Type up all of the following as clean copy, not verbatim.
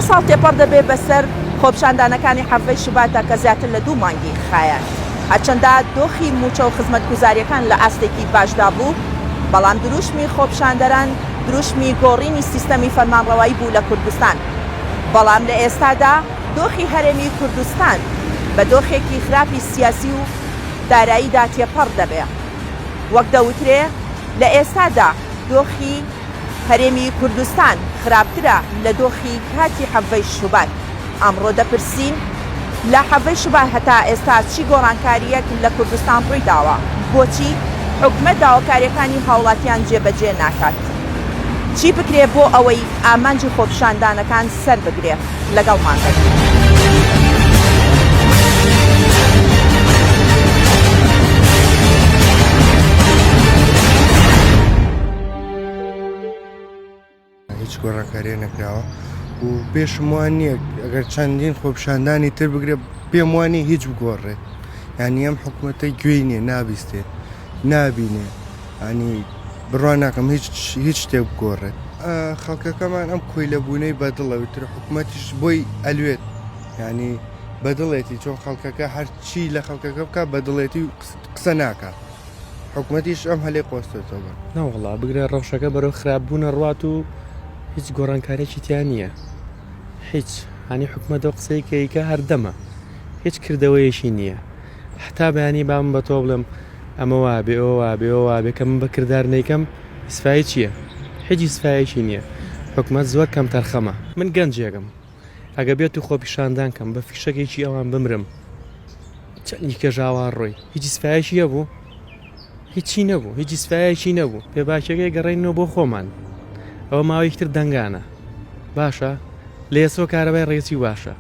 ساڵ تێپەڕ دەبێت بەسەر خۆپیشاندانەکانی حەڤەی شوباتە کە زیاتر لە 2 مانگی خایە. هەرچەندە دۆخی موچە و خزمەتگوزاریەکان لە ئاستێکی باشدا بوو، بەڵام دروشمی خۆپیشاندەران دروشمی گۆڕینی سیستەمی فەرمانڕەوایی بوو لە کوردستان. بەڵام لە ئێستادا دۆخی هەرێمی کوردستان بە دۆخێکی خراپی سیاسی و داراییدا تێپەڕ دەبێت. وەک دەوترێ لە ئێستادا دۆخی هەرێمی کوردستان خراپترە لە دۆخی کاتی حەڤەی شوبات. ئەمڕۆ دەپرسین لە حەڤەی شوبات هەتا ئێستا چی گۆڕانکاریەک لە کوردستان ڕوویداوە؟ بۆچی حکومەت داواکاریەکانی هاوڵاتیان جێبەجێ ناکات؟ چی بکرێ بۆ ئەوەی ئامانجی خۆپیشاندانەکان سەر بگرێ؟ لەگەڵمان بن. هیچ گۆڕانکاریە نەکراوە و پێشم وان نییە ئەگەر چەندین خۆپیشاندانی تر بگرێ پێم وانی هیچ بگۆڕێ. یعنی ئەم حکوومەتەی گوێی نییە نابیستێت نابینێ، ینی بڕوان ناکەم هیچ شتێک بگۆڕێت. خەڵکەکەمان ئەم کۆی لەبوونەی بەدڵەوەتر حکوومەتیش بۆی ئەلوێت، ینی بەدڵێتی چۆن خەڵکەکە هەرچی لە خەڵکەکە بکە بەدڵێتی قسە ناکات. حکوومەتیش ئەم هەلێ قۆستێتەوە. ناوەڵا بگرە ڕەوشەکە بەرەو خراپبوونە ڕوات و هیچ گۆڕانکارێکی تیان نییە. هیچ هەنی حکوومەتەوە قسەی کەیکە هەردەمە، هیچ کردەوەیەشی نییە. حتا بەیانی بام بە تۆ بڵم ئەمە وابێ ئەوە وابێ ئەوە وابێ کە من بە کردار نەیکەم ئیسفای چییە؟ هیچ ئیسفایەکی نییە. حکوومەت زۆر کەم تەرخەمە. من گەنجێکم، ئەگە بێت و خۆپیشاندان کەم بە فیشەکێکی ئەوان بمرم چەندی کەژاوار ڕۆی هیچ ئیسفایەکی هەبوو؟ هیچی نەبوو، هیچ ئیسفایەکی نەبوو. پێ باکێکەکەی گەڕێنەوە بۆ خۆمان. ئەوە ماوەیەکتر دەنگانە باشە لە ئێسۆ کارەبای ڕێسی باشە.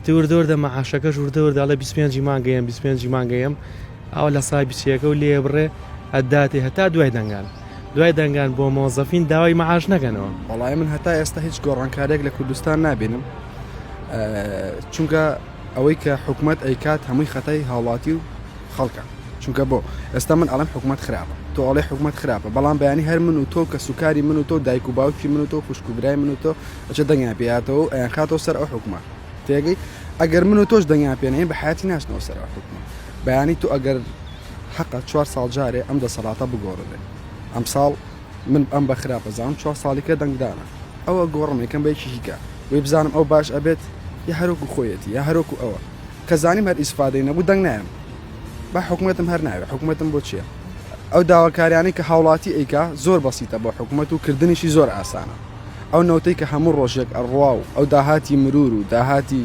دووردۆردە مەعاشەکەش وردەورداڵە 25 مانگەیەم 25 مانگەیەم ئەوە لە سای بچیەکە و لێ بڕێ ئەداتێ هەتا دوای دەنگان. دوای دەنگان بۆ مۆزەفین داوای مەعاش نەکەنەوە. وەڵای من هەتا ئێستا هیچ گۆڕانکارێک لە کوردستان نابینم، چونکە ئەوەی کە حکوومەت ئەیکات هەمووی خەتای هاوڵاتی و خەڵکە. چونکە بۆ ئێستا من ئەڵێم حکوومەت خراپە، تۆ ئەڵێ حکوومەت خراپە، بەڵام بەیانی هەر من و تۆ کە سوکاری من و تۆ دایک و باوکی من و تۆ خوشکوبرای من و تۆ ئەچە دەنگیان پێیاتەوە ئەیان خاتەوە سەر ئەو حکوومەت. تێگەی ئەگەر من و تۆش دەنگیان پێنەین بە حیاتی ناشنەوە سەر ئەو حکوومەت. بەیانی تۆ ئەگەر حەقە 4 ساڵ جارێ ئەم دەسەڵاتە بگۆڕێ. ئەم ساڵ من ئەم بە خراپە زانم 4 ساڵیکە دەنگدانە. ئەوە گۆڕم یەکەم بەیەکیکە وی بزانم ئەو باش ئەبێت یا هەروکو خۆیەتی یا هەروکو ئەوە کە زانیم هەر ئیسفادەی نەبوو دەنگ نایم. با حکوومەتم هەر ناوێ. حکوومەتم بۆ چییە؟ ئەو داواکاریانی کە هاوڵاتی ئەیکا زۆر بەسیتە بۆ حکوومەت و کردنیشی زۆر ئاسانە. ئەو نەوتەی کە هەموو ڕۆژێک ئەڕوا و ئەو داهاتی مرور و داهاتی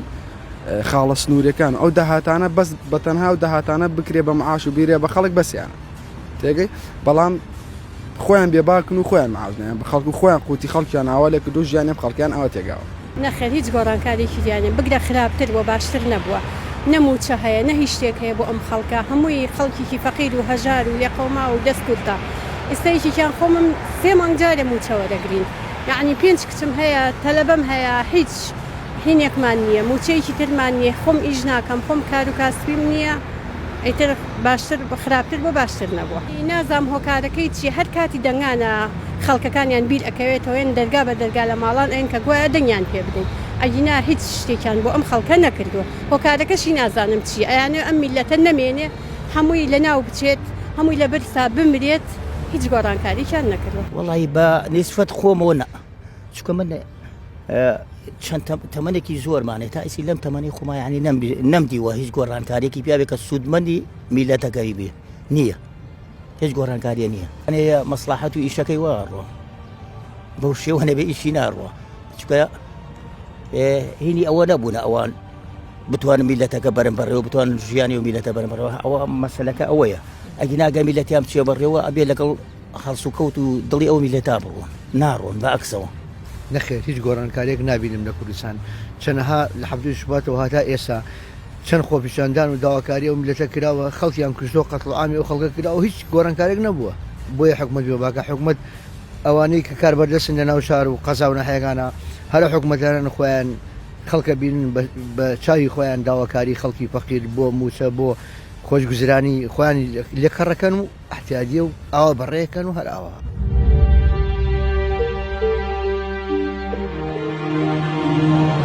خاڵە سنوورەکان ئەو داهاتانە بەس بەتەنها و داهاتانە بکرێ بە معاش و بیرێ بە خەڵک بەسییانە. تێگەی بەڵام خۆیان بێباکن و خۆیان معاژنیان بە خەڵک و خۆیان قوتی خەڵکیان ئاوا لە کردو ژیانیان خەڵکیان ئەوە تێگاوە. نەخێر هیچ گۆڕانکارێکی دیانێ بگرە خراپتر بۆ باشتر نەبووە. نەموچە هەیە نە هیچ شتێک هەیە بۆ ئەم خەڵکە هەمووی خەڵکیی فەقیر و هەژار و لێقەوما و دەست کورتە. ئێستایشیان خۆمم 3 مانگ جارێ موچەوە دەگرین. یعنی 5 کچم هەیە تەلەبەم هەیە هیچ هینێکمان نییە موچەیەکی ترمان نییە. خۆم ئیژ ناکەم خۆم کار و کاسبیم نییە. ئەیتر باشتر خراپتر بۆ باشتر نەبووە. نازام هۆکارەکەی چی هەر کاتی دەنگانە خەڵکەکانیان بیر ئەکەوێتەوەێن دەرگا بە دەرگا لە ماڵان ئەین کە گوایە دەنگیان پێ بدەین. ئەگینا هیچ شتێکیان بۆ ئەم خەڵکە نەکردووە. هۆکارەکەشی نازانم چی ئەیانێ ئەم میلەتە نەمێنێ هەمووی لە ناو بچێت هەمووی لە برسا بمرێت هیچ گۆڕانکاریشان نەکردووە. وەڵی بە نسبەت خۆمەوە نە چکە من چەند تەمەنێکی زۆرمانێت تا ئیسی لەم تەمەنی خۆمای ینی نەمدیوە هیچ گۆڕانکارێکی پیاوێت کە سوودمەندی میلەتەکەی بێ نییە. هیچ گۆڕانکاریە نییە. ئەنێ مەسلحەت و ئیشەکەی وەڕوە بەو شێوە نەبێ ئیشی ناڕوە چکە هینی ئەوە نەبوونە ئەوان بتوانن میلەتەکە بەرەم بەڕێوە بتوانن ژیانی و میلەتە بەرەم بەڕێوە. ئەوە مەسەلەکە ئەوەیە ئەگی ناگە میلەتیان بچێ بەڕێوە ئەبێ لەگەڵ خەڵسو کەوت و دڵی ئەو میلەتا بڕوە ناڕۆن بە ئەکسەوە نەخێر هیچ گۆڕانکارێک نبینم لە کوردستان چەنەها لە حەفتەی شوباتەوە هاتا ئێستا چەند خۆپیشاندان و داواکاری و میلەتە کراوە خەڵکیان کوژدۆ قەتڵ عامی ئەو خەڵکە کراوە هیچ گۆڕانکارێک نەبووە بۆیە حکومەت بێ باکە حکومەت ئەوانەی کە کاربەردەستن لە ناو شار و قەزا و نەحەیەکانە هەرە حکومەتانە خۆیان خەڵکە بینن بە چاوی خۆیان داواکاری خەڵکی فەقیر بۆ موچە بۆ خۆشگوزرانی خۆیان لێکەڕەکەن و احتیاجیە و ئاوا بەڕێەکەن و هەر ئاوا Thank you.